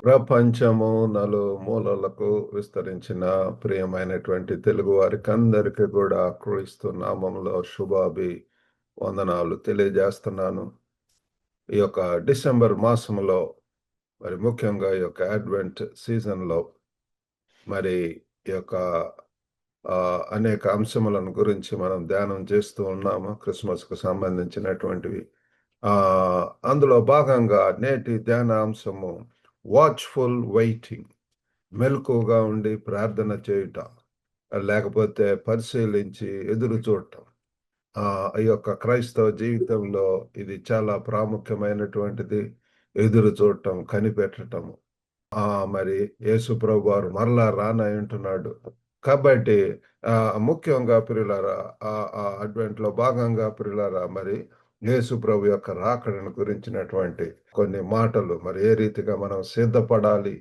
ప్రపంచము నలుమూలలకు విస్తరించిన ప్రియమైనటువంటి తెలుగు వారికందరికీ కూడా క్రీస్తు నామంలో వందనాలు తెలియజేస్తున్నాను. ఈ యొక్క డిసెంబర్ మాసంలో మరి ముఖ్యంగా ఈ యొక్క అడ్వెంట్ సీజన్‌లో మరి ఈ యొక్క అనేక అంశములను గురించి మనం ధ్యానం చేస్తూ ఉన్నాము. క్రిస్మస్‌కు సంబంధించినటువంటివి. అందులో భాగంగా నేటి ధ్యానాంశము వాచ్‌ఫుల్ వెయిటింగ్. మెలకువగా ఉండి ప్రార్థన చేయుట, లేకపోతే పరిశీలించి ఎదురు చూడటం. ఈ యొక్క క్రైస్తవ జీవితంలో ఇది చాలా ప్రాముఖ్యమైనటువంటిది. ఎదురు చూడటం, కనిపెట్టటము. మరి యేసు ప్రభువారు మరలా రానయుంటున్నాడు. కాబట్టి ముఖ్యంగా ప్రియులారా, అడ్వెంట్‌లో భాగంగా ప్రియులారా, మరి యేసు ప్రభు యొక్క రాకడను గురించినటువంటి కొన్ని మాటలు, మరి ఏ రీతిగా మనం సిద్ధపడాలి,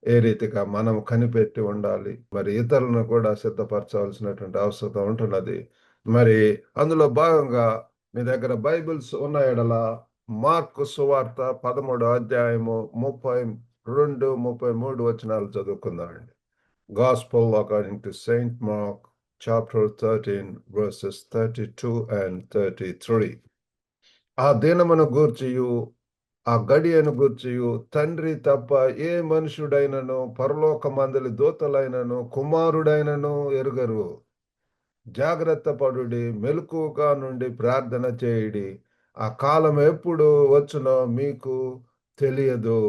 ఏ రీతిగా మనం కనిపెట్టి ఉండాలి, మరి ఇతరులను కూడా సిద్ధపరచాల్సినటువంటి అవసరం ఉంటున్నది. మరి అందులో భాగంగా మీ దగ్గర బైబిల్స్ ఉన్న యెడల మార్కు సువార్త 13వ అధ్యాయము 32, 33 వచనాలు చదువుకుందామండి. Gospel according to Saint Mark, chapter 13, verses 32 and 33. ఆ దినమును గూర్చియు ఆ గడియను గూర్చియు తండ్రి తప్ప ఏ మనుషుడైనను పరలోకమందలి దూతలైనను కుమారుడైనను ఎరుగరు. జాగ్రత్త పడుడి, మెలకువగా నుండి ప్రార్థన చేయుడి. ఆ కాలం ఎప్పుడు వచ్చునో మీకు తెలియదు.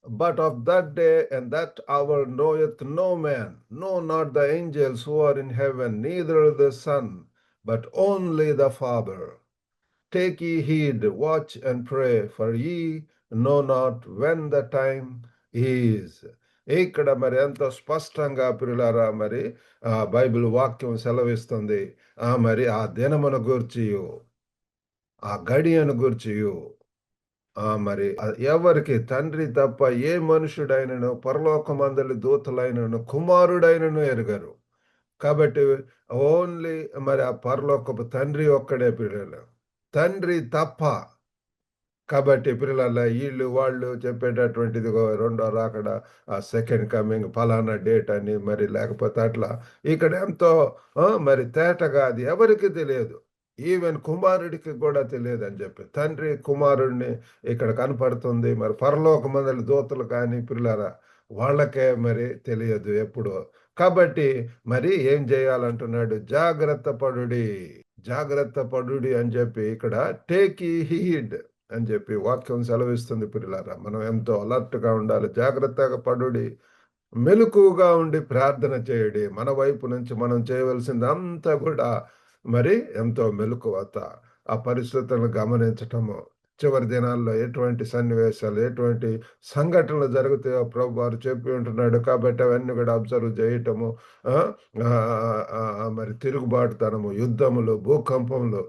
But of that day and that hour knoweth no man, no, not the angels who are in heaven, neither the Son, but only the Father. Take ye heed, watch and pray, for ye know not when the time is. ఇక్కడ మరి ఎంతో స్పష్టంగా ప్రియులారా, మరి Bible వాక్యం సెలవిస్తుంది. మరి ఆ దినమును గూర్చియు, ఆ గడియను గూర్చియు, మరి ఎవరికి తండ్రి తప్ప ఏ మనుషుడైనను పరలోకమందలి దూతలైనను కుమారుడైనను ఎరుగరు. కాబట్టి ఓన్లీ మరి ఆ పరలోకపు తండ్రి ఒక్కడే పిల్లలు, తండ్రి తప్ప. కాబట్టి పిల్లల వీళ్ళు వాళ్ళు చెప్పేటటువంటిది రెండో రాకడ, ఆ సెకండ్ కమింగ్ ఫలానా డేట్ అని, మరి లేకపోతే అట్లా ఇక్కడ ఎంతో మరి తేటగా అది ఎవరికి తెలియదు. ఈవెన్ కుమారుడికి కూడా తెలియదు అని చెప్పి తండ్రి కుమారుడిని ఇక్కడ కనపడుతుంది. మరి పరలోకమందలి దూతలు కానీ పిల్లరా, వాళ్ళకే మరి తెలియదు ఎప్పుడు. కాబట్టి మరి ఏం చేయాలంటున్నాడు? జాగ్రత్త పడుడి, జాగ్రత్త పడుడి అని చెప్పి ఇక్కడ టేక్ ఈ హీడ్ అని చెప్పి వాక్యం సెలవిస్తుంది పిల్లలారా. మనం ఎంతో అలర్ట్‌గా ఉండాలి. జాగ్రత్తగా పడుడి, మెలకువగా ఉండి ప్రార్థన చేయుడి. మన వైపు నుంచి మనం చేయవలసిందంతా కూడా మరి ఎంతో మెలకువత, ఆ పరిస్థితులను గమనించటము. చివరి దినాల్లో ఎటువంటి సన్నివేశాలు, ఎటువంటి సంఘటనలు జరుగుతాయో ప్రభువారు చెప్పి ఉంటున్నాడు. కాబట్టి అవన్నీ కూడా అబ్జర్వ్ చేయటము. ఆహ్, మరి తిరుగుబాటుతనము, యుద్ధములు, భూకంపములు,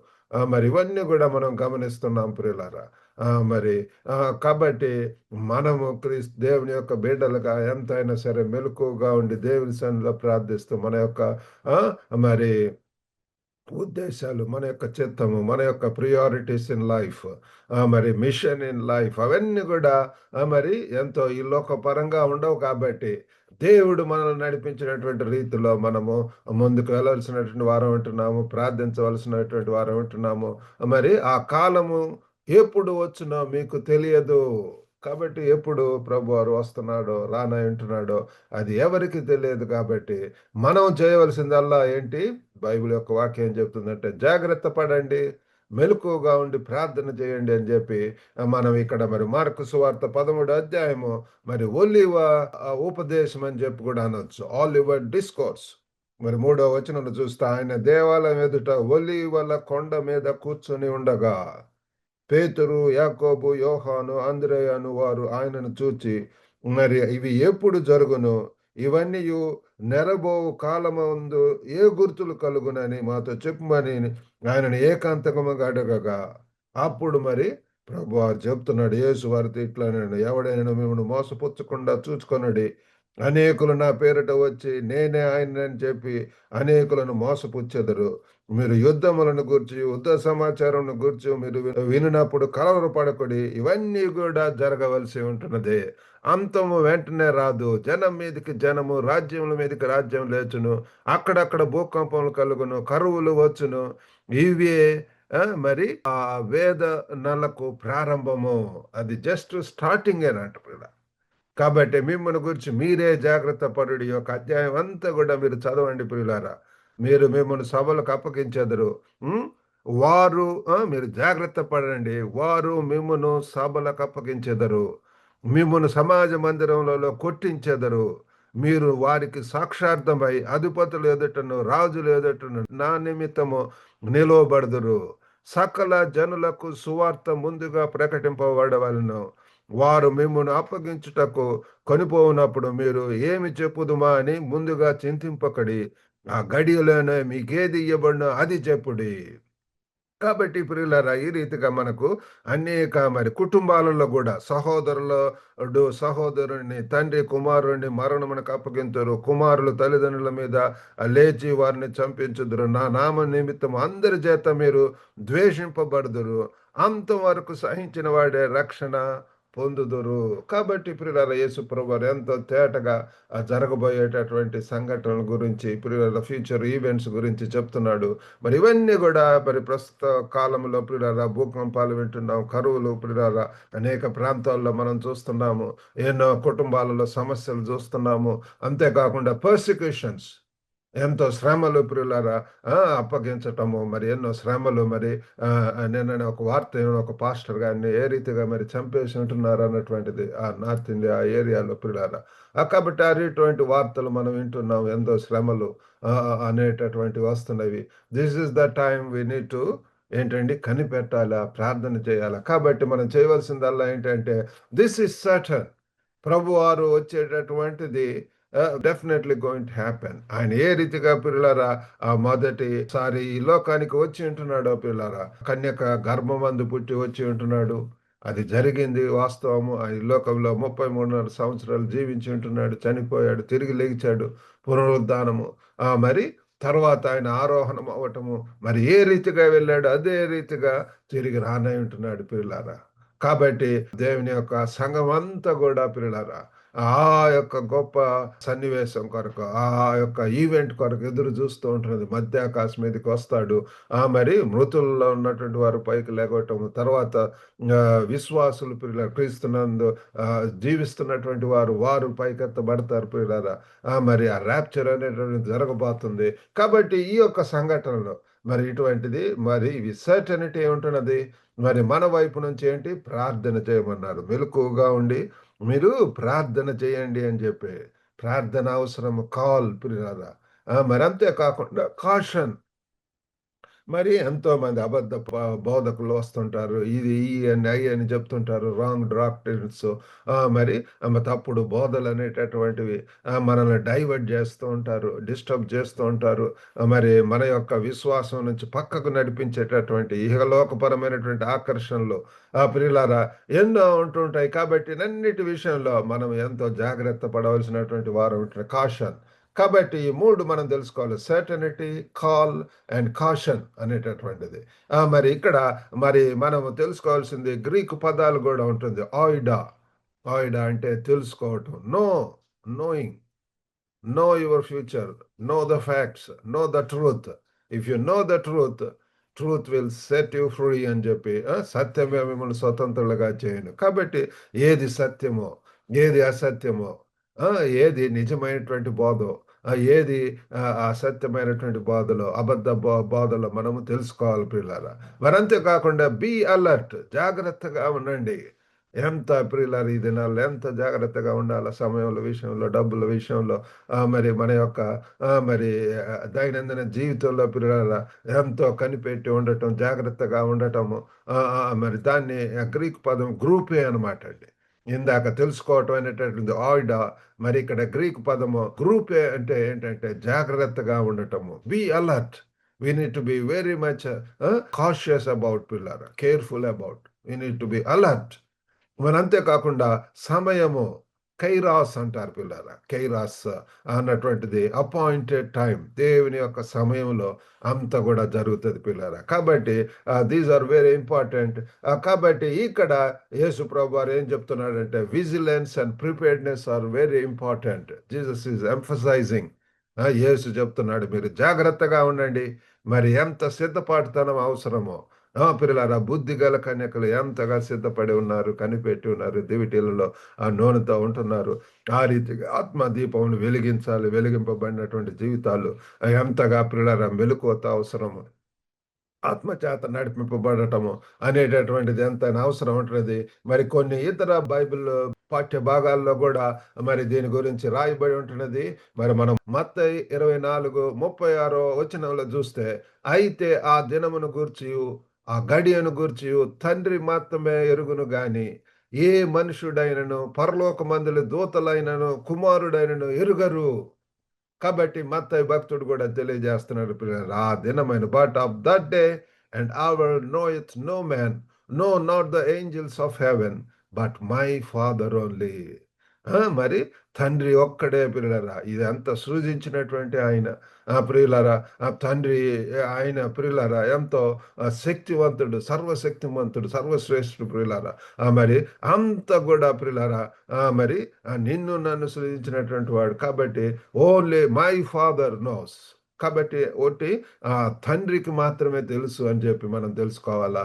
మరి ఇవన్నీ గూడా మనం గమనిస్తున్నాం ప్రియులారా. మరి కాబట్టి మనము దేవుని యొక్క బిడ్డలుగా ఎంతైనా సరే మెలకువగా ఉండి దేవుని సన్నిధిలో ప్రార్థిస్తూ మన యొక్క మరి ఉద్దేశాలు, మన యొక్క చిత్తము, మన యొక్క ప్రియారిటీస్ ఇన్ లైఫ్, మరి మిషన్ ఇన్ లైఫ్ అవన్నీ గూడా మరి ఎంతో ఈ లోకపరంగా ఉండవు కాబట్టి, దేవుడు మనల్ని నడిపించినటువంటి రీతిలో మనము ముందుకు వెళ్ళాల్సినటువంటి వారం ఉంటున్నాము. ప్రార్థించవలసినటువంటి వారం ఉంటున్నాము. మరి ఆ కాలము ఎప్పుడు వచ్చునో మీకు తెలియదు. కాబట్టి ఎప్పుడు ప్రభువారు వస్తున్నాడో, రానయుంటున్నాడో అది ఎవరికీ తెలియదు కాబట్టి, మనం చేయవలసిందల్లా ఏంటి? బైబిల్ యొక్క వాక్యం ఏం చెప్తుందంటే, జాగ్రత్త పడండి, మెలకువగా ఉండి ప్రార్థన చేయండి అని చెప్పి మనం ఇక్కడ మరి మార్కు సువార్త 13వ అధ్యాయము మరి ఒలీవ ఉపదేశం అని చెప్పి కూడా అనొచ్చు. Oliver discourse. మరి 3వ వచనంలో చూస్తే ఆయన దేవాలయం ఎదుట ఒలీవల కొండ మీద కూర్చొని ఉండగా పేతురు, యాకోబు, యోహాను, అంద్రెయను వారు ఆయనను చూచి, మరి ఇవి ఎప్పుడు జరుగును? ఇవన్నీయు నెరబోవు కాలమందు ఏ గుర్తులు కలుగునని మాతో చెప్పుమని ఆయనను ఏకాంతకముగా అడగగా, అప్పుడు మరి ప్రభువారు చెప్తున్నాడు. యేసు వారితో ఇట్లా, ఎవడైనా మిమ్మల్ని మోసపుచ్చకుండా చూచుకొనుడి. అనేకులు నా పేరిట వచ్చి నేనే ఆయనని చెప్పి అనేకులను మోసపుచ్చెదరు. మీరు యుద్ధములను గూర్చి, యుద్ధ సమాచారమును గూర్చి మీరు వినినప్పుడు కలవరపడకుడి. ఇవన్నీ గూడా జరగవలసి ఉంటున్నది. అంతము వెంటనే రాదు. జనం మీదకి జనము, రాజ్యముల మీదకి రాజ్యం లేచును. అక్కడక్కడ భూకంపములు కలుగును, కరువులు వచ్చును. ఇవే మరి ఆ వేద నలకు ప్రారంభము. అది జస్ట్ స్టార్టింగేనంట పిల్ల. కాబట్టి మిమ్మల్ని గురించి మీరే జాగ్రత్త పడుడి. ఈ యొక్క అధ్యాయం అంతా కూడా మీరు చదవండి ప్రియులారా. మీరు మిమ్మల్ని సభలకు అప్పగించెదరు. హ్మ్. వారు మీరు జాగ్రత్త పడండి. వారు మిమ్మును సభలకు అప్పగించెదరు. మిమ్మును సమాజ మందిరములలో కొట్టించెదరు. మీరు వారికి సాక్షార్థమై అధిపతులు ఎదుటను, రాజుల ఎదుటను నా నిమిత్తము నిలువబడుదురు. సకల జనులకు సువార్త ముందుగా ప్రకటింపబడవలెను. వారు మిమ్మును అప్పగించుటకు కొనిపోవునప్పుడు మీరు ఏమి చెప్పుదుమా అని ముందుగా చింతింపకడి. ఆ గడియలోనే మీకేది ఇయ్యబడినో అది చెప్పుడి. కాబట్టి ప్రియులారా ఈ రీతిగా మనకు అనేక మరి కుటుంబాలలో కూడా సహోదరుని తండ్రి కుమారుని మరణమునకు అప్పగింతురు. కుమారులు తల్లిదండ్రుల మీద లేచి వారిని చంపించుదురు. నా నామ నిమిత్తం అందరి చేత మీరు ద్వేషింపబడుదురు. అంతవరకు సహించిన వాడే రక్షణ పొందుదురు. కాబట్టి ప్రియులారా యేసు ప్రభువారు ఎంతో తేటగా జరగబోయేటటువంటి సంఘటనల గురించి ప్రియులారా ఫ్యూచర్ ఈవెంట్స్ గురించి చెప్తున్నాడు. మరి ఇవన్నీ కూడా మరి ప్రస్తుత కాలంలో ప్రియులారా భూకంపాలు వింటున్నాం, కరువులు ప్రియులారా అనేక ప్రాంతాల్లో మనం చూస్తున్నాము. ఎన్నో కుటుంబాలలో సమస్యలు చూస్తున్నాము. అంతేకాకుండా పర్సిక్యూషన్స్, ఎంతో శ్రమలు ప్రియులారా అప్పగించటము, మరి ఎన్నో శ్రమలు మరి నిన్న ఒక వార్త ఒక పాస్టర్ గారిని ఏ రీతిగా మరి చంపేసి ఉంటున్నారు అన్నటువంటిది ఆ నార్త్ ఇండియా ఏరియాలో ప్రియులారా. కాబట్టి ఇటువంటి వార్తలు మనం వింటున్నాం. ఎంతో శ్రమలు అనేటటువంటివి వస్తున్నవి. This is the time we need to ఏంటండి కనిపెట్టాలా, ప్రార్థన చేయాలా. కాబట్టి మనం చేయవలసిందల్లా ఏంటంటే దిస్ ఇస్ సర్టన్, ప్రభువారు వచ్చేటటువంటిది డెఫినెట్లీ గోయింగ్ టు హ్యాపెన్. ఆయన ఏ రీతిగా పిల్లరా మొదటిసారి ఈ లోకానికి వచ్చి ఉంటున్నాడో పిల్లరా, కన్యక గర్భమందు పుట్టి వచ్చి ఉంటున్నాడు. అది జరిగింది వాస్తవము. ఆయన ఈ లోకంలో 33.5 సంవత్సరాలు జీవించి ఉంటున్నాడు, చనిపోయాడు, తిరిగి లేచాడు, పునరుద్ధానము. మరి తర్వాత ఆయన ఆరోహణం అవ్వటము, మరి ఏ రీతిగా వెళ్ళాడు అదే రీతిగా తిరిగి రానై ఉంటున్నాడు పిల్లారా. కాబట్టి దేవుని యొక్క సంఘం అంతా కూడా పిల్లారా ఆ యొక్క గొప్ప సన్నివేశం కొరకు, ఆ యొక్క ఈవెంట్ కొరకు ఎదురు చూస్తూ ఉంటున్నది. మధ్యాకాశం మీదకి వస్తాడు. మరి మృతుల్లో ఉన్నటువంటి వారు పైకి లేగటము, తర్వాత విశ్వాసులు పిల్లల క్రీస్తునందు జీవిస్తున్నటువంటి వారు పైకెత్తబడతారు పిల్లరా. మరి ఆ ర్యాప్చర్ అనేటువంటిది జరగబోతుంది. కాబట్టి ఈ యొక్క సంఘటనలో మరి ఇటువంటిది మరి ఇవి సర్టనిటీ ఏముంటున్నది, మరి మన వైపు నుంచి ఏంటి ప్రార్థన చేయమన్నారు. మెలకువగా ఉండి మీరు ప్రార్థన చేయండి అని చెప్పి. ప్రార్థన అవసరము, కాల్ ప్రియులారా. మరి అంతే కాకుండా కాషన్, మరి ఎంతోమంది అబద్ధ బోధకులు వస్తుంటారు. ఇది ఈ అని అయి అని చెప్తుంటారు. రాంగ్ డాక్ట్రిన్స్, మరి తప్పుడు బోధలు అనేటటువంటివి మనల్ని డైవర్ట్ చేస్తూ ఉంటారు, డిస్టర్బ్ చేస్తూ ఉంటారు. మరి మన యొక్క విశ్వాసం నుంచి పక్కకు నడిపించేటటువంటి ఇహలోకపరమైనటువంటి ఆకర్షణలు ప్రియులారా ఎన్నో ఉంటుంటాయి. కాబట్టి అన్నిటి విషయంలో మనం ఎంతో జాగ్రత్త పడవలసినటువంటి వారు ఉంటారు. కాషన్. కాబట్టి ఈ 3 మనం తెలుసుకోవాలి. సర్టనిటీ, కాల్ అండ్ కాషన్ అనేటటువంటిది. మరి ఇక్కడ మరి మనం తెలుసుకోవాల్సింది గ్రీకు పదాలు గూడా ఉంటుంది. ఆయిడా. ఆయిడా అంటే తెలుసుకోవటం. Knowing. Know your future. Know the facts. Know the truth. If you know the truth, truth will set you free అని చెప్పి సత్యమే మిమ్మల్ని స్వతంత్రులుగా చేయను. కాబట్టి ఏది సత్యమో, ఏది అసత్యమో, ఏది నిజమైనటువంటి బోధో, ఏది అసత్యమైనటువంటి బోధలో, అబద్ధ బోధలో మనము తెలుసుకోవాలి ప్రియులారా. మరి అంతేకాకుండా బీ అలర్ట్, జాగ్రత్తగా ఉండండి. ఎంత ప్రియులారా ఈ దినాల్లో ఎంత జాగ్రత్తగా ఉండాల సమయంలో విషయంలో, డబ్బుల విషయంలో, మరి మన యొక్క మరి దైనందిన జీవితంలో ప్రియులారా ఎంతో కనిపెట్టి ఉండటం, జాగ్రత్తగా ఉండటము. మరి దాన్ని గ్రీక్ పదం గ్రూపే అనమాట అండి. ఇందాక తెలుసుకోవటం అనేటటువంటిది ఆయిడా, మరి ఇక్కడ గ్రీక్ పదము గ్రూపే అంటే ఏంటంటే జాగ్రత్తగా ఉండటము. Be alert. We need to be very much cautious about పిల్లరా, careful about. We need to be alert. మరి అంతేకాకుండా సమయము, కైరాస్ అంటారు పిల్లరా. కైరాస్ అన్నటువంటిది అపాయింటెడ్ టైం. దేవుని యొక్క సమయంలో అంతా కూడా జరుగుతుంది పిల్లరా. కాబట్టి దీస్ ఆర్ వెరీ ఇంపార్టెంట్. కాబట్టి ఇక్కడ యేసు ప్రభు వారు ఏం చెప్తున్నాడంటే vigilance and preparedness are very important. Jesus is emphasizing. యేసు చెప్తున్నాడు మీరు జాగ్రత్తగా ఉండండి. మరి ఎంత సిద్ధపాటుతనం అవసరమో పిల్లలారా బుద్ధి గల కన్యకలు ఎంతగా సిద్ధపడి ఉన్నారు, కనిపెట్టి ఉన్నారు, దివిటీలలో ఆ నూనెతో ఉంటున్నారు. ఆ రీతిగా ఆత్మ దీపమును వెలిగించాలి. వెలిగింపబడినటువంటి జీవితాలు ఎంతగా పిల్లలారా మెలకువత అవసరము, ఆత్మచేత నడిపింపబడటము అనేటటువంటిది ఎంతైనా అవసరం ఉంటున్నది. మరి కొన్ని ఇతర బైబిల్ పాఠ్య భాగాల్లో కూడా మరి దీని గురించి రాయబడి ఉంటున్నది. మరి మనం మత్తయి 24:36 వచనంలో చూస్తే, అయితే ఆ దినమును గూర్చియు ఆ గడియను గూర్చియు తండ్రి మాత్రమే ఎరుగును గాని ఏ మనుషుడైనను పరలోకమందుల దూతలైనను కుమారుడైనను ఎరుగరు. కాబట్టి మత్తయి భక్తుడు కూడా తెలియజేస్తున్నాడు పిల్లలు ఆ దినమైన but of that day and hour know it no man no not the angels of heaven but my father only. మరి తండ్రి ఒక్కడే పిల్లరా ఇదంతా సృజించినటువంటి ఆయన ప్రియులరా ఆ తండ్రి ఆయన ప్రియులరా ఎంతో శక్తివంతుడు, సర్వశక్తివంతుడు, సర్వశ్రేష్ఠుడు ప్రియులరా. మరి అంత కూడా ప్రియులరా మరి నిన్ను నన్ను సృజించినటువంటి వాడు. కాబట్టి ఓన్లీ మై ఫాదర్ నోస్. కాబట్టి ఒకటి తండ్రికి మాత్రమే తెలుసు అని చెప్పి మనం తెలుసుకోవాలా.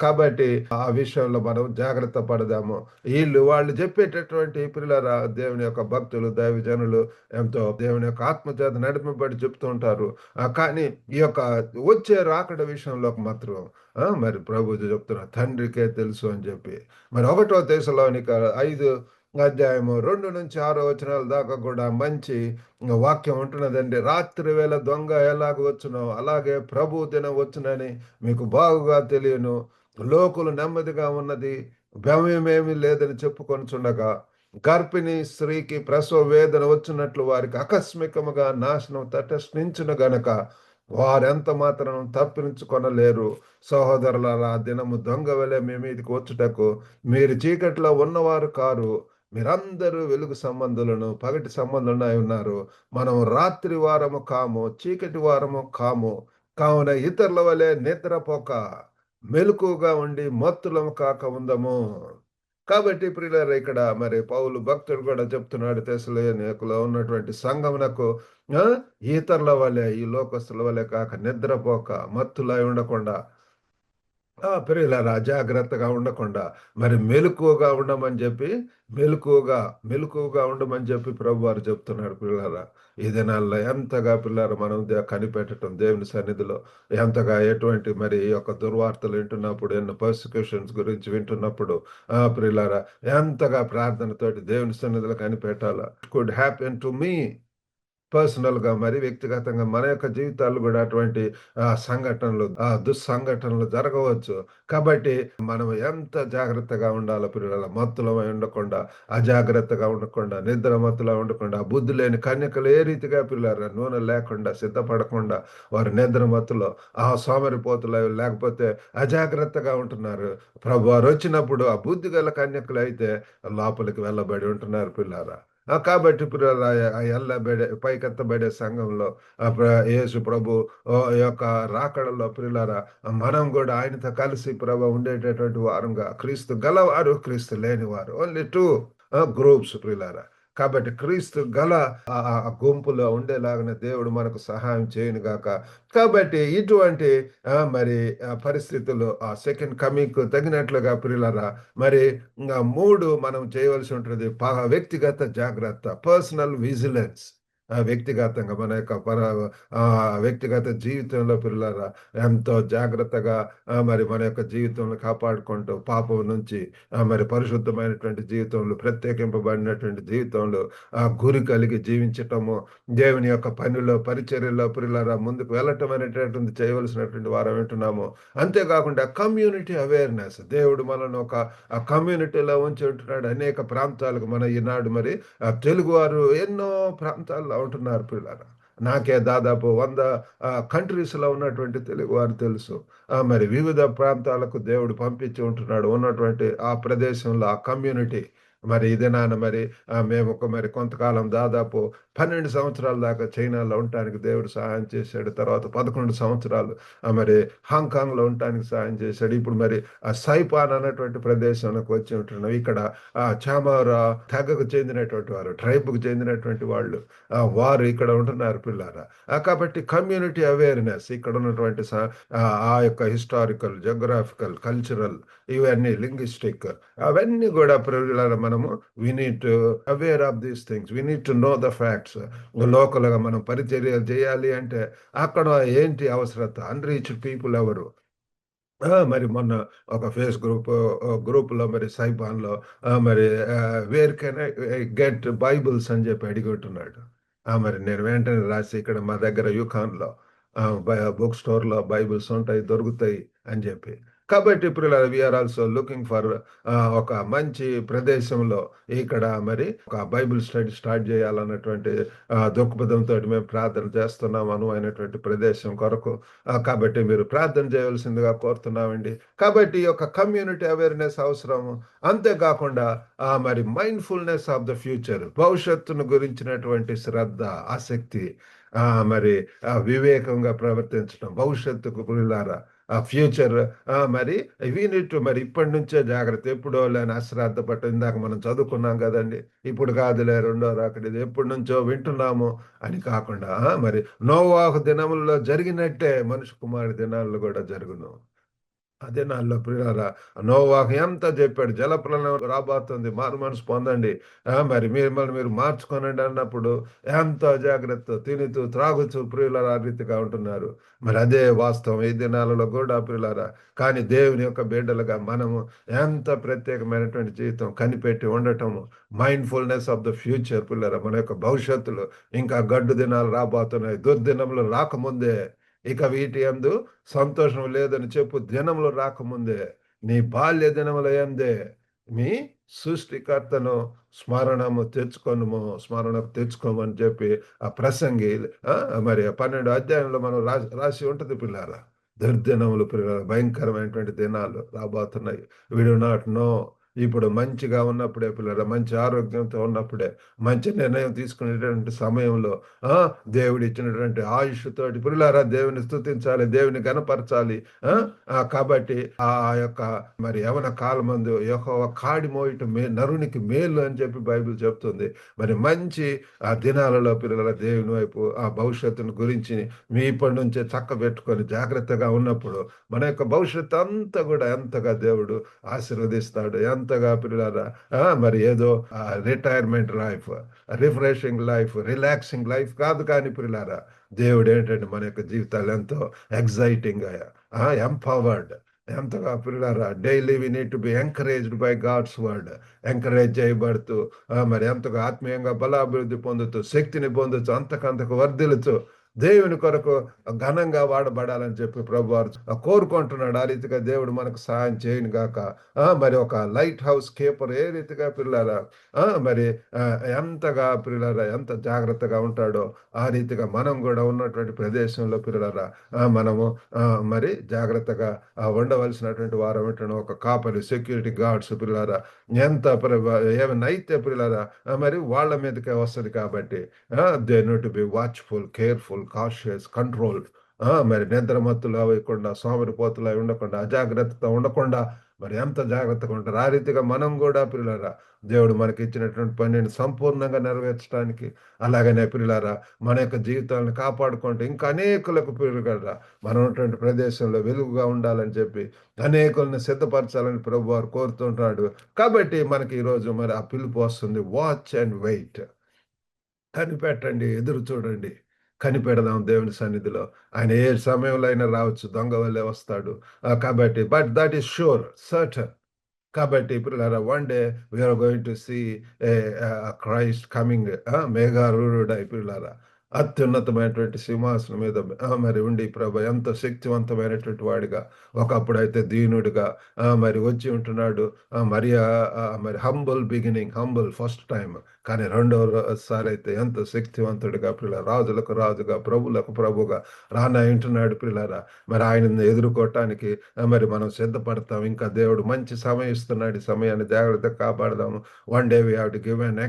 కాబట్టి ఆ విషయంలో మనం జాగ్రత్త పడదాము. వాళ్ళు చెప్పేటటువంటి పిల్లరా దేవుని యొక్క భక్తులు, దైవజనులు ఎంతో దేవుని యొక్క ఆత్మచేత నడిపింపబడి చెప్తూ ఉంటారు. కానీ ఈ యొక్క వచ్చే రాకడ విషయంలో మాత్రం మరి ప్రభు చెప్తున్నారు తండ్రికే తెలుసు అని చెప్పి. మరి 1 దశలోనిక 5 అధ్యాయము 2-6 దాకా కూడా మంచి వాక్యం ఉంటున్నదండి. రాత్రి వేళ దొంగ ఎలాగ వచ్చునో అలాగే ప్రభు దినం వచ్చునని మీకు బాగుగా తెలియను. లోకులు నెమ్మదిగా ఉన్నది, భయమేమీ లేదని చెప్పుకొనుచుండగా గర్భిణీ స్త్రీకి ప్రసవ వేదన వచ్చినట్లు వారికి ఆకస్మికముగా నాశనం తటస్థించును గనక వారెంత మాత్రం తప్పించుకొనలేరు. సహోదరులారా ఆ దినము దొంగ వలె మీ మీదకి వచ్చుటకు మీరు చీకట్లో ఉన్నవారు కారు, మీరందరూ వెలుగు సంబంధులను పగటి సంబంధులను అయి ఉన్నారు. మనం రాత్రి వారము కాము, చీకటి వారము కాము. కావున ఇతరుల వలె నిద్రపోక మెలకుగా ఉండి మత్తులము కాక ఉందము. కాబట్టి ప్రియులారా ఇక్కడ మరి పౌలు భక్తుడు కూడా చెప్తున్నాడు తెస్సలోనికలో ఉన్నటువంటి సంఘమునకు ఆ ఇతరుల వలె ఈ లోకస్తుల వలె కాక నిద్రపోక మత్తులై ఉండకుండా ప్రియులారా జాగ్రత్తగా ఉండకుండా మరి మెలకువగా ఉండమని చెప్పి మెలకువగా ఉండమని చెప్పి ప్రభు వారు చెప్తున్నాడు. పిల్లరా ఈ దినాల్లో ఎంతగా పిల్లలు మనం కనిపెట్టడం దేవుని సన్నిధిలో ఎంతగా ఎటువంటి మరి ఈ యొక్క దుర్వార్తలు వింటున్నప్పుడు ఎన్నో పర్సిక్యూషన్స్ గురించి వింటున్నప్పుడు ప్రియులారా ఎంతగా ప్రార్థనతోటి దేవుని సన్నిధిలో కనిపెట్టాలా. కుడ్ హ్యాపెన్ టు మీ పర్సనల్‌గా మరి వ్యక్తిగతంగా మన యొక్క జీవితాల్లో గూడా అటువంటి సంఘటనలు, దుస్సంఘటనలు జరగవచ్చు. కాబట్టి మనం ఎంత జాగ్రత్తగా ఉండాలో పిల్లల మత్తులమై ఉండకుండా, అజాగ్రత్తగా ఉండకుండా, నిద్ర మత్తులో ఉండకుండా, బుద్ధి లేని కన్యకలు ఏ రీతిగా పిల్లరా నూనె లేకుండా, సిద్ధపడకుండా వారు నిద్ర మత్తులో సోమరిపోతులు లేకపోతే అజాగ్రత్తగా ఉంటున్నారు. ప్రభువారు వచ్చినప్పుడు ఆ బుద్ధి గల కన్యకలైతే లోపలికి వెళ్ళబడి ఉంటున్నారు పిల్లారా. కాబట్టి ఎల్లబడే పైకెత్తబడే సంఘంలో యేసు ప్రభు యొక్క రాకడలో ప్రియులారా మనం కూడా ఆయనతో కలిసి ప్రభు ఉండేటటువంటి వారంగా క్రీస్తు గలవారు, క్రీస్తు లేనివారు ఓన్లీ 2 గ్రూప్స్ ప్రియులారా. కాబట్టి క్రీస్తు గల గుంపులో ఉండేలాగిన దేవుడు మనకు సహాయం చేయను గాక. కాబట్టి ఇటువంటి మరి పరిస్థితుల్లో ఆ సెకండ్ కమింగ్ తగినట్లుగా ప్రియులారా మరి 3 మనం చేయవలసి ఉంటుంది. వ్యక్తిగత జాగ్రత్త, పర్సనల్ విజిలెన్స్. వ్యక్తిగతంగా మన యొక్క వ్యక్తిగత జీవితంలో పిల్లలారా ఎంతో జాగ్రత్తగా మరి మన యొక్క జీవితంలో కాపాడుకుంటూ పాపం నుంచి మరి పరిశుద్ధమైనటువంటి జీవితంలో ప్రత్యేకింపబడినటువంటి జీవితంలో గురి కలిగి జీవించటము, దేవుని యొక్క పనిలో పరిచర్యలో పిల్లలారా ముందుకు వెళ్ళటం అనేటటువంటి చేయవలసినటువంటి వారం వింటున్నాము. అంతేకాకుండా కమ్యూనిటీ అవేర్నెస్. దేవుడు మనల్ని ఒక కమ్యూనిటీలో ఉంచి ఉంటున్నాడు. అనేక ప్రాంతాలకు మన ఈనాడు మరి తెలుగువారు ఎన్నో ప్రాంతాల్లో ఉంటున్నారు పిల్లలు. నాకే దాదాపు 100 కంట్రీస్‌లో ఉన్నటువంటి తెలుగువారు తెలుసు. మరి వివిధ ప్రాంతాలకు దేవుడు పంపించి ఉంటున్నాడు. ఉన్నటువంటి ఆ ప్రదేశంలో ఆ కమ్యూనిటీ మరి ఇదే నాన్న మరి మేము మరి కొంతకాలం దాదాపు 12 సంవత్సరాల దాకా చైనాలో ఉండటానికి దేవుడు సహాయం చేశాడు. తర్వాత 11 సంవత్సరాలు మరి హాంకాంగ్‌లో ఉండటానికి సహాయం చేశాడు. ఇప్పుడు మరి సైపాన్ అన్నటువంటి ప్రదేశానికి వచ్చి ఉంటున్నాం. ఇక్కడ చామారా తెగకు చెందినటువంటి వారు, ట్రైబ్‌కు చెందినటువంటి వాళ్ళు వారు ఇక్కడ ఉంటున్నారు పిల్లారా. కాబట్టి కమ్యూనిటీ అవేర్‌నెస్ ఇక్కడ ఉన్నటువంటి ఆ యొక్క హిస్టారికల్, జియోగ్రాఫికల్, కల్చరల్ ఇవన్నీ లింగ్విస్టిక్ అవన్నీ కూడా పిల్లల మనము we need to aware of these things. We need to know the facts. లోకల్‌గా మనం పరిచర్యలు చేయాలి అంటే అక్కడ ఏంటి అవసరత? అన్‌రీచ్డ్ పీపుల్ ఎవరు? మరి మొన్న ఒక గ్రూప్‌లో మరి సైపాన్‌లో మరి where can I get Bibles అని చెప్పి అడిగుంటున్నాడు. మరి నేను వెంటనే రాసి ఇక్కడ మా దగ్గర యూకాన్‌లో బుక్ స్టోర్‌లో బైబిల్స్ ఉంటాయి, దొరుకుతాయి అని చెప్పి. కాబట్టి ఇప్పుడు we are also looking for ఒక మంచి ప్రదేశంలో ఇక్కడ మరి ఒక బైబిల్ స్టడీ స్టార్ట్ చేయాలన్నటువంటి దృక్పథంతోటి మేము ప్రార్థన చేస్తున్నాం అనువైనటువంటి ప్రదేశం కొరకు. కాబట్టి మీరు ప్రార్థన చేయవలసిందిగా కోరుతున్నామండి. కాబట్టి ఈ యొక్క కమ్యూనిటీ అవేర్‌నెస్ అవసరము. అంతేకాకుండా మరి మైండ్‌ఫుల్‌నెస్ ఆఫ్ ద ఫ్యూచర్ భవిష్యత్తును గురించినటువంటి శ్రద్ధ, ఆసక్తి మరి వివేకంగా ప్రవర్తించడం భవిష్యత్తుకు పిల్లారా ఫ్యూచర్ మరి వి నీడ్ టు మరి ఇప్పటి నుంచే జాగ్రత్త. ఎప్పుడో లేని అశ్రద్ధ పట్టు ఇందాక మనం చదువుకున్నాం కదండీ! ఇప్పుడు కాదులే రెండో రాకడ ఇది ఎప్పటి నుంచో వింటున్నాము అని కాకుండా మరి నోవాహు దినముల్లో జరిగినట్టే మనుష్య కుమారుడి దినాల్లో కూడా జరుగును. అదే నాలో ప్రియులారా నోవాహు ఎంత చెప్పాడు జలప్రలయం రాబోతుంది మారు మనసు పొందండి మరి మిమ్మల్ని మీరు మార్చుకోనండి అన్నప్పుడు ఎంత జాగ్రత్త తినుతూ త్రాగుతూ ప్రియులారా ఆ రీతిగా ఉంటున్నారు. మరి అదే వాస్తవం ఈ దినాలలో కూడా ప్రియులారా. కానీ దేవుని యొక్క బిడ్డలుగా మనము ఎంత ప్రత్యేకమైనటువంటి జీవితం కనిపెట్టి ఉండటము మైండ్ఫుల్నెస్ ఆఫ్ ద ఫ్యూచర్ పిల్లరా మన యొక్క భవిష్యత్తులో ఇంకా గడ్డు దినాలు రాబోతున్నాయి దుర్దినములు రాకముందే ఇక వీటి యందు సంతోషం లేదని చెప్పు దినములు రాకముందే నీ బాల్య దినముల యందే మీ సృష్టికర్తను స్మరణకు తెచ్చుకోమని చెప్పి ఆ ప్రసంగి ఆ, మరి 12 అధ్యాయంలో మనం రాసి ఉంటది పిల్లారా. దుర్దినములు పిల్లలు భయంకరమైనటువంటి దినాలు రాబోతున్నాయి. We do not know. ఇప్పుడు మంచిగా ఉన్నప్పుడే పిల్లరా మంచి ఆరోగ్యంతో ఉన్నప్పుడే మంచి నిర్ణయం తీసుకునేటువంటి సమయంలో ఆ దేవుడిచ్చినటువంటి ఆయుష్‌తోటి పిల్లారా దేవుని స్తుతించాలి, దేవుని గనపరచాలి. ఆ! కాబట్టి ఆ యొక్క మరి యవ్వన కాలమందు యెహోవా కాడి మోయుట నరునికి మేలు అని చెప్పి బైబిల్ చెప్తుంది. మరి మంచి దినాలలో పిల్లల దేవుని వైపు ఆ భవిష్యత్తును గురించి మీ ఇప్పటి నుంచే చక్కబెట్టుకొని జాగ్రత్తగా ఉన్నప్పుడు మన యొక్క భవిష్యత్తు అంతా కూడా ఎంతగా దేవుడు ఆశీర్వదిస్తాడు. ఎంతగా పిల్లారా మరి ఏదో retirement life refreshing life, relaxing life కాదు కానీ ప్రియులారా. దేవుడేంటంటే మన యొక్క జీవితాలు ఎంతో ఎక్సైటింగ్‌గా ఎంపవర్డ్ ఎంతగా ప్రియులారా daily we need to be encouraged by God's word. Encourage చేయబడుతూ మరి ఎంతగా ఆత్మీయంగా బలాభివృద్ధి పొందుతూ, శక్తిని పొందుతూ, అంతకంతకు వర్ధిల్లుతూ దేవుని కొరకు ఘనంగా వాడబడాలని చెప్పి ప్రభువారు కోరుకుంటున్నాడు. ఆ రీతిగా దేవుడు మనకు సహాయం చేయను గాక. మరి ఒక లైట్ హౌస్ కీపర్ ఏ రీతిగా పిల్లారా మరి ఎంతగా పిల్లలారా ఎంత జాగ్రత్తగా ఉంటాడో ఆ రీతిగా మనం కూడా ఉన్నటువంటి ప్రదేశంలో పిల్లలారా మనము మరి జాగ్రత్తగా ఉండవలసినటువంటి వారం ఏంటంటే ఒక కాపరి సెక్యూరిటీ గార్డ్స్ పిల్లలారా ఎంత ఏమైనా అయితే పిల్లలారా మరి వాళ్ళ మీదకే వస్తుంది కాబట్టి they need to be watchful, careful, cautious, controlled. మరి నిద్రమత్తులు అవ్వకుండా, సోమరిపోతులు అయి ఉండకుండా, అజాగ్రత్తతో ఉండకుండా మరి ఎంత జాగ్రత్తగా ఉంటారు. ఆ రీతిగా మనం గూడా ప్రియులారా దేవుడు మనకిచ్చినటువంటి పనిని సంపూర్ణంగా నెరవేర్చడానికి అలాగనే ప్రియులారా మన యొక్క జీవితాలను కాపాడుకుంటూ ఇంకా అనేకులకు ప్రియులుగా మనం ఉన్నటువంటి ప్రదేశంలో వెలుగుగా ఉండాలని చెప్పి అనేకులను సిద్ధపరచాలని ప్రభువారు కోరుతుంటాడు. కాబట్టి మనకి ఈరోజు మరి ఆ పిలుపు వస్తుంది. Watch and wait. కనిపెట్టండి, ఎదురు చూడండి. కనిపెడదాం దేవుని సన్నిధిలో. ఆయన ఏ సమయంలో అయినా రావచ్చు. దొంగ వలే వస్తాడు. కాబట్టి but that is sure, certain. కాబట్టి ప్రియులారా one day we are going to see a Christ coming మేఘారూఢుడై ప్రియులారా అత్యున్నతమైనటువంటి సింహాసనం మీద మరి ఉండి ప్రభు ఎంతో శక్తివంతమైనటువంటి వాడిగా ఒకప్పుడైతే దీనుడిగా మరి వచ్చి ఉంటున్నాడు. మరి మరి humble beginning, humble first time కానీ రెండోసారి అయితే ఎంతో శక్తివంతుడిగా రాజులకు రాజుగా ప్రభులకు ప్రభుగా రానయింటున్నాడు పిల్లరా. మరి ఆయనను ఎదుర్కోవటానికి మరి మనం సిద్ధపడతాం. ఇంకా దేవుడు మంచి సమయం ఇస్తున్నాడు. ఈ సమయాన్ని జాగ్రత్తగా కాపాడదాము. One day we have to give an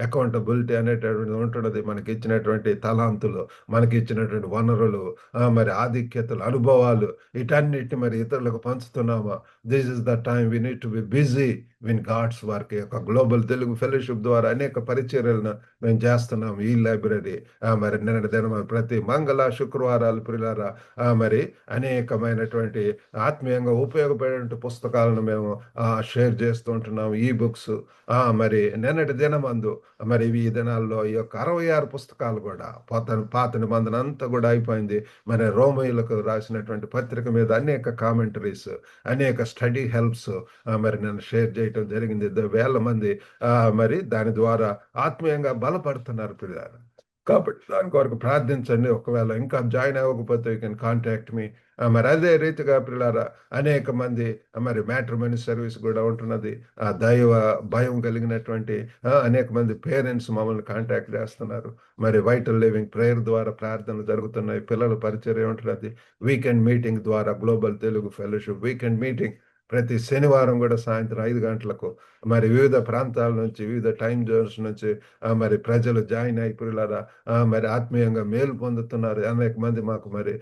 accountability అనేటటువంటిది ఉంటున్నది. మనకి ఇచ్చినటువంటి తలాంతులు, మనకి ఇచ్చినటువంటి వనరులు, మరి ఆధిక్యతలు, అనుభవాలు, వీటన్నిటిని మరి ఇతరులకు పంచుతున్నామా? This is the time we need to be busy in God's work. యొక్క గ్లోబల్ తెలుగు ఫెలోషిప్ ద్వారా అనేక పరిచర్యలను మేము చేస్తున్నాం. ఈ లైబ్రరీ మరి నిన్నటి దినం ప్రతి మంగళ శుక్రవారాలు ప్రియులారా మరి అనేకమైనటువంటి ఆత్మీయంగా ఉపయోగపడే పుస్తకాలను మేము షేర్ చేస్తూ ఉంటున్నాం. ఈ బుక్స్ మరి నిన్నటి దినమందు మరి ఈ దినాల్లో ఈ యొక్క 66 పుస్తకాలు కూడా పాత నిబంధన అంతా కూడా అయిపోయింది. మరి రోమీయులకు రాసినటువంటి పత్రిక మీద అనేక కామెంటరీస్, అనేక స్టడీ హెల్ప్స్ మరి నేను షేర్ చేయటం జరిగింది. వేల మంది మరి దాని ద్వారా ఆత్మీయంగా బలపడుతున్నారు పిల్లలు. కాబట్టి దాని కొరకు ప్రార్థించండి. ఒకవేళ ఇంకా జాయిన్ అవ్వకపోతే యూ కెన్ కాంటాక్ట్ మీ. మరి అదే రీతిగా పిల్లారా అనేక మంది మరి మ్యాట్రిమోనీ సర్వీస్ కూడా ఉంటున్నది. దైవ భయం కలిగినటువంటి అనేక మంది పేరెంట్స్ మమ్మల్ని కాంటాక్ట్ చేస్తున్నారు. మరి వైటల్ లివింగ్ ప్రేయర్ ద్వారా ప్రార్థనలు జరుగుతున్నాయి. పిల్లల పరిచర్య ఉంటున్నది. వీకెండ్ మీటింగ్ ద్వారా global Telugu fellowship weekend meeting ప్రతి శనివారం కూడా సాయంత్రం 5 గంటలకు మరి వివిధ ప్రాంతాల నుంచి, వివిధ టైం జోన్స్ నుంచి మరి ప్రజలు జాయిన్ అయిపోయారా మరి ఆత్మీయంగా మేలు పొందుతున్నారు. అనేక మంది మాకు మరి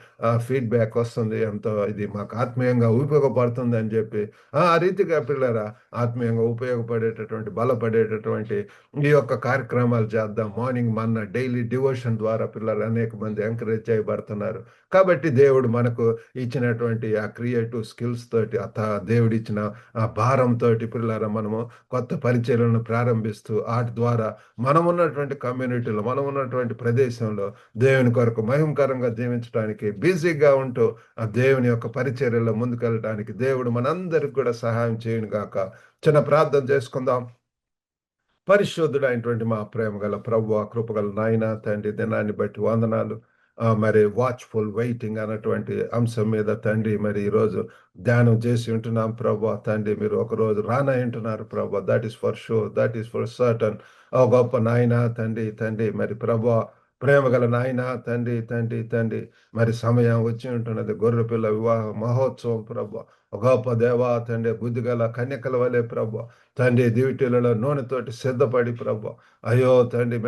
ఫీడ్బ్యాక్ వస్తుంది. ఎంతో ఇది మాకు ఆత్మీయంగా ఉపయోగపడుతుంది అని చెప్పి ఆ రీతిగా పిల్లరా ఆత్మీయంగా ఉపయోగపడేటటువంటి బలపడేటటువంటి ఈ యొక్క కార్యక్రమాలు చేద్దాం. మార్నింగ్ మన్నా డైలీ డివోషన్ ద్వారా పిల్లలు అనేక మంది ఎంకరేజ్ చేయబడుతున్నారు. కాబట్టి దేవుడు మనకు ఇచ్చినటువంటి ఆ క్రియేటివ్ స్కిల్స్ తోటి దేవుడు ఇచ్చిన ఆ భారంతో పిల్లల మనము కొత్త పరిచర్యలను ప్రారంభిస్తూ వాటి ద్వారా మనం ఉన్నటువంటి కమ్యూనిటీలో, మనం ఉన్నటువంటి ప్రదేశంలో దేవుని కొరకు మహిమకరంగా జీవించడానికి బిజీగా ఉంటూ ఆ దేవుని యొక్క పరిచర్యలో ముందుకెళ్ళడానికి దేవుడు మనందరికి కూడా సహాయం చేయను గాక. చిన్న ప్రార్థన చేసుకుందాం. పరిశుద్ధుడైనటువంటి మా ప్రేమ గల ప్రభువా, కృపగల నాయన తండ్రి, దినాన్ని బట్టి వందనాలు. మరి వాచ్ఫుల్ వెయిటింగ్ అన్నటువంటి అంశం మీద తండ్రి మరి ఈరోజు ధ్యానం చేసి ఉంటున్నాం ప్రభా. తండ్రి మీరు ఒకరోజు రానంటున్నారు ప్రభా. That is for sure, that is for certain. ఓ గొప్ప నాయన తండ్రి మరి ప్రభా, ప్రేమ గల నాయన తండ్రి మరి సమయం వచ్చి ఉంటున్నది. గొర్రె పిల్ల వివాహ మహోత్సవం ప్రభా. గొప్ప దేవా తండ్రి, బుద్ధిగల కన్యకల వలె ప్రభా తండ్రి దివిటీలలో నూనెతోటి సిద్ధపడి ప్రభా. అయ్యో తండ్రి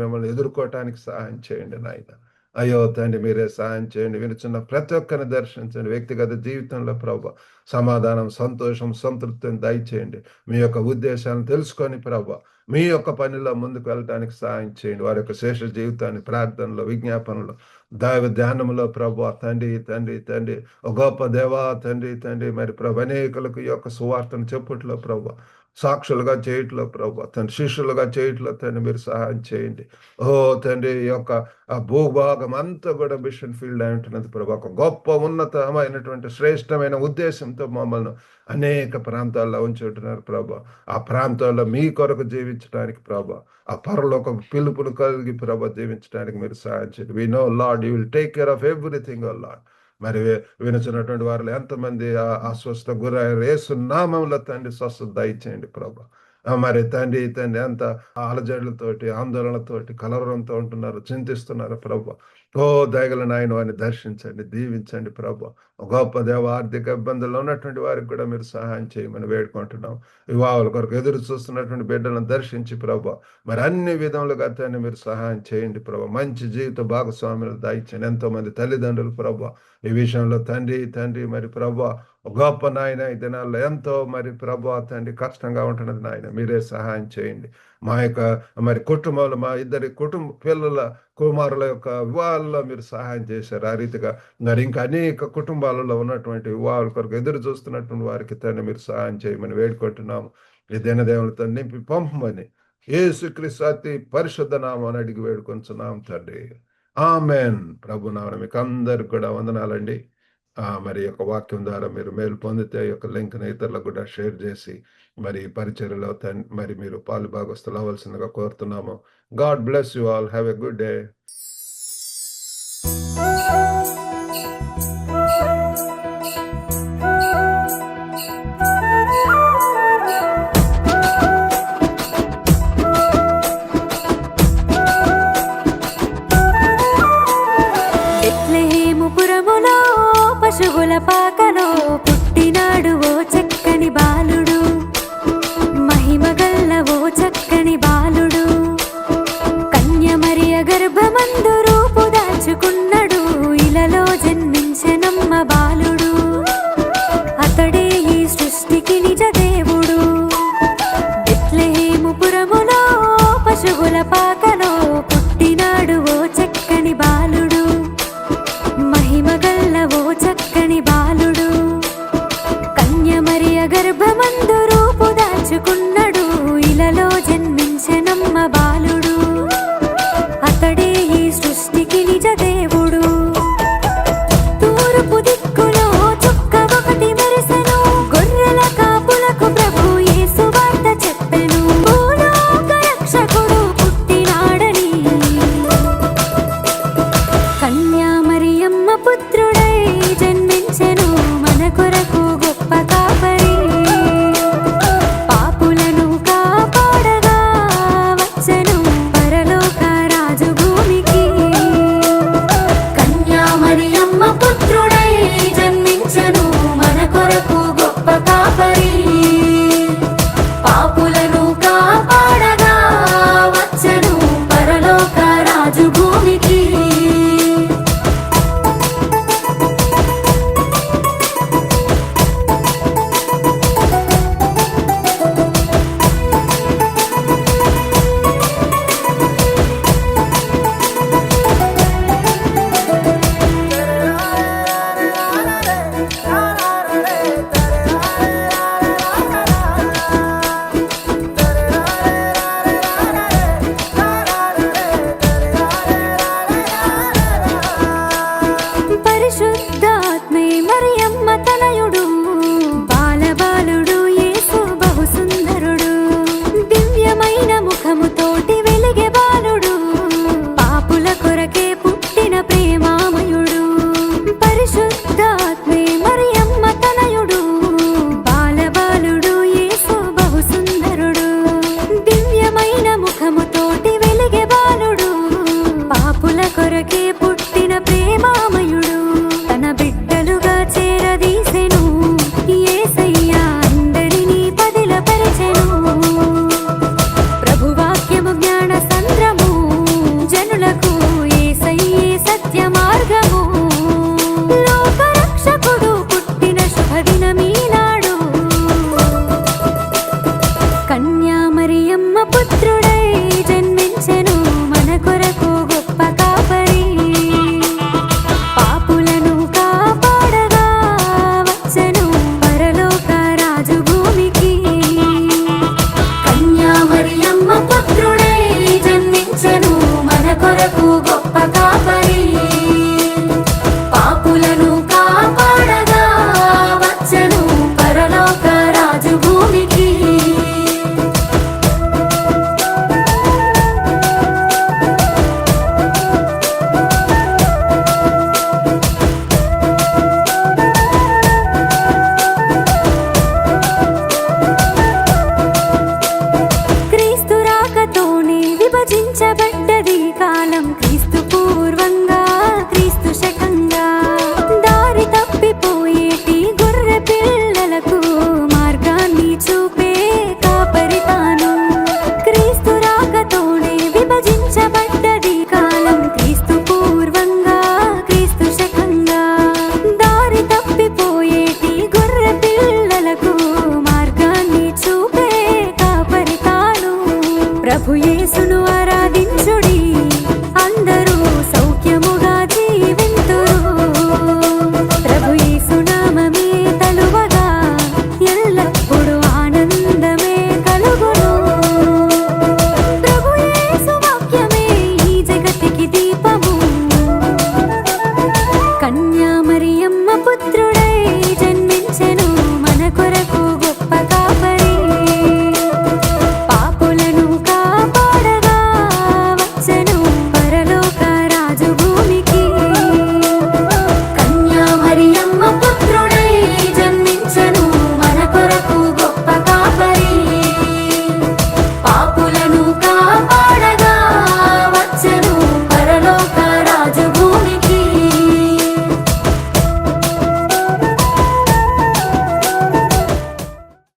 మిమ్మల్ని ఎదుర్కోవటానికి సహాయం చేయండి నాయన. అయ్యో తండ్రి మీరే సహాయం చేయండి. వినుచున్న ప్రతి ఒక్కరిని దర్శించండి. వ్యక్తిగత జీవితంలో ప్రభా సమాధానం, సంతోషం, సంతృప్తిని దయచేయండి. మీ యొక్క ఉద్దేశాలను తెలుసుకొని ప్రభా మీ యొక్క పనిలో ముందుకు వెళ్ళటానికి సహాయం చేయండి. వారి యొక్క శేష జీవితాన్ని ప్రార్థనలో, విజ్ఞాపనలో, దైవ ధ్యానంలో ప్రభా తండ్రి ఒక గొప్ప దేవా తండ్రి మరి ప్రభు అనేకులకు ఈ యొక్క సువార్తను చెప్పుట్లో ప్రభా సాక్షులుగా చేయట్లో ప్రభా తండ్రి, శిష్యులుగా చేయట్లో తండ్రి మీరు సహాయం చేయండి. ఓ తండ్రి ఈ యొక్క ఆ భూభాగం అంతా కూడా మిషన్ ఫీల్డ్ అయి ఉంటున్నది ప్రభా. ఒక గొప్ప ఉన్నతమైనటువంటి శ్రేష్టమైన ఉద్దేశంతో మమ్మల్ని అనేక ప్రాంతాల్లో ఉంచి ఉంటున్నారు ప్రభా. ఆ ప్రాంతాల్లో మీ కొరకు జీవించడానికి ప్రభా, ఆ పరలోక పిలుపును కలిగి ప్రభా జీవించడానికి మీరు సహాయం చేయండి. We know Lord you will take care of everything O Lord. మరి వినుచున్నటువంటి వారిలో ఎంతమంది అస్వస్థ గురయ్యారు, యేసు నామములో తండ్రి స్వస్థత దయచేయండి ప్రభా. మరి తండ్రి ఎంత అలజడులతోటి, ఆందోళనతోటి, కలవరంతో ఉంటున్నారు, చింతిస్తున్నారు ప్రభా. ఓ దయగల నాయన వారిని దర్శించండి, దీవించండి ప్రభా. గొప్ప దేవ ఆర్థిక ఇబ్బందుల్లో ఉన్నటువంటి వారికి కూడా మీరు సహాయం చేయమని వేడుకుంటున్నాం. వివాహాల కొరకు ఎదురు చూస్తున్నటువంటి బిడ్డలను దర్శించి ప్రభా మరి అన్ని విధములుగా తండ్రి మీరు సహాయం చేయండి ప్రభా. మంచి జీవిత భాగస్వాములు దయచేయండి. ఎంతో మంది తల్లిదండ్రులు ప్రభా ఈ విషయంలో తండ్రి మరి ప్రభా గొప్ప నాయన ఈ దినాల్లో ఎంతో మరి ప్రభా తండ్రి కష్టంగా ఉంటున్నది నాయన, మీరే సహాయం చేయండి. మా యొక్క మరి కుటుంబంలో మా ఇద్దరి పిల్లల కుమారుల యొక్క వివాహాల్లో మీరు సహాయం చేశారు. ఆ రీతిగా మరి ఇంకా అనేక కుటుంబాలలో ఉన్నటువంటి వివాహాల కొరకు ఎదురు చూస్తున్నటువంటి వారికి తండ్రి మీరు సహాయం చేయమని వేడుకుంటున్నాము. ఈ దినదేవులతో నింపి పంపమని యేసుక్రీస్తు అతి పరిశుద్ధ నామని అడిగి వేడుకొంచున్నాం తండ్రి. ఆమెన్. ప్రభు నామమున మీకు అందరికి కూడా వందనాలండి. మరి యొక్క వాక్యం ద్వారా మీరు మేలు పొందితే ఈ యొక్క లింక్ని ఇతరులకు కూడా షేర్ చేసి మరి పరిచర్యలో మరి మీరు పాలు భాగస్తులు అవ్వాల్సిందిగా కోరుతున్నాము. God bless you all. Have a good day. పశువుల పాకలో పుట్టినాడు ఓ చక్కని బాలుడు, మహిమగల్ల ఓ చక్కని బాలుడు. కన్యమరియ గర్భమందు రూపు దాచుకున్నాడు, ఇలలో జన్మించెనమ్మ బాలుడు. అతడే ఈ సృష్టికి నిజ దేవుడు. బెత్లెహేముపురములో పశువుల పాకలో పుట్టినాడు ఓ చక్కని బాలుడు, మహిమగల్ల ఓ చక్కని బాలుడు. కన్యమరియ గర్భమందు రూపు దాచుకున్నాడు, ఇలలో జన్మించెనమ్మ బాలుడు. అతడే ఈ సృష్టికి నిజ దేవుడు. తూర్పు దిక్కులో చుక్క ఒకటి మెరిసెను, గొర్రెల కాపులకు ప్రభు యేసు వార్త చెప్పెను. భూలోక రక్షకుడు పుట్టినాడని, కన్యా మరియమ్మ పుత్రుడై జన్మించెను మన కొరకు గొప్ప కాపరి. పాపులను కాపాడగా వచ్చెను పరలోక రాజు భూమికి. కన్యా మరియమ్మ పుత్రుడై జన్మించెను మన కొరకు గొప్ప కాపరి. పాపులను కాపాడగా వచ్చెను పరలోక రాజు భూమికి. పరిశుద్ధాత్మే మరియమ్మ తనయుడు,